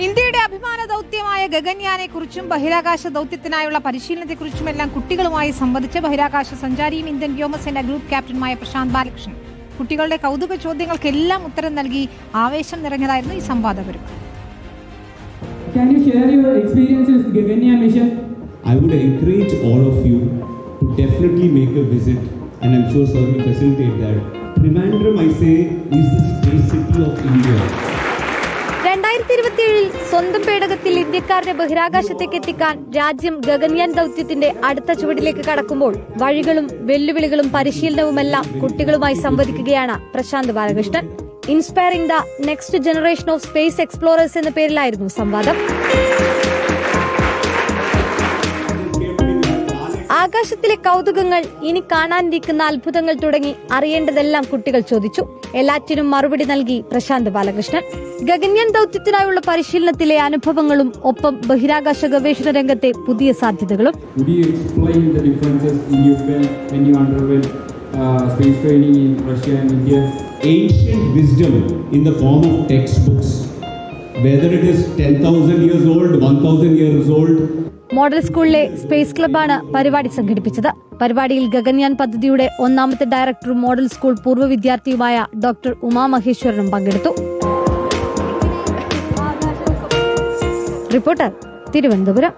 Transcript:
ഇന്ത്യയുടെ അഭിമാന ദൗത്യമായ ഗഗൻയാനെക്കുറിച്ചും ബഹിരാകാശ ദൗത്യത്തിനായുള്ള പരിശീലനത്തെക്കുറിച്ചുമെല്ലാം കുട്ടികളുമായി സംവദിച്ച ബഹിരാകാശ സഞ്ചാരിയും ഇന്ത്യൻ വ്യോമസേന ഗ്രൂപ്പ് ക്യാപ്റ്റനുമായ പ്രശാന്ത് ബാലകൃഷ്ണൻ കുട്ടികളുടെ കൗതുക ചോദ്യങ്ങൾക്കെല്ലാം ഉത്തരം നൽകി ആവേശം നിറഞ്ഞതായിരുന്നു ഈ സംവാദപരം. Can you share your experiences with Gaganyaan mission? I would encourage all of you to definitely make a visit, and I'm sure sir will facilitate that. Trivandrum, I say, is the space city of India. 2027 സ്വന്തം പേടകത്തിൽ ഇന്ത്യക്കാരുടെ ബഹിരാകാശത്തേക്ക് എത്തിക്കാൻ രാജ്യം ഗഗൻയാൻ ദൗത്യത്തിന്റെ അടുത്ത ചുവടിലേക്ക് കടക്കുമ്പോൾ വഴികളും വെല്ലുവിളികളും പരിശീലനവുമെല്ലാം കുട്ടികളുമായി സംവദിക്കുകയാണ് Prashanth Balakrishnan. Inspiring the next generation of space explorers എന്ന പേരിലായിരുന്നു സംവാദം. ആകാശത്തിലെ കൗതുകങ്ങൾ, ഇനി കാണാനിരിക്കുന്ന അത്ഭുതങ്ങൾ തുടങ്ങി അറിയേണ്ടതെല്ലാം കുട്ടികൾ ചോദിച്ചു. എല്ലാറ്റിനും മറുപടി നൽകി പ്രശാന്ത് ബാലകൃഷ്ണൻ. ഗഗൻയാൻ ദൗത്യത്തിനായുള്ള പരിശീലനത്തിലെ അനുഭവങ്ങളും ഒപ്പം ബഹിരാകാശ ഗവേഷണ രംഗത്തെ പുതിയ സാധ്യതകളും. Ancient wisdom in the form of textbooks, whether it is 10,000 years old, 1,000 years old. Model സ്കൂളിലെ സ്പേസ് ക്ലബ്ബാണ് പരിപാടി സംഘടിപ്പിച്ചത്. പരിപാടിയിൽ ഗഗൻയാൻ പദ്ധതിയുടെ ഒന്നാമത്തെ ഡയറക്ടറും മോഡൽ സ്കൂൾ പൂർവ്വ വിദ്യാർത്ഥിയുമായ ഡോക്ടർ ഉമാ മഹേശ്വരനും പങ്കെടുത്തു. റിപ്പോർട്ടർ, തിരുവനന്തപുരം.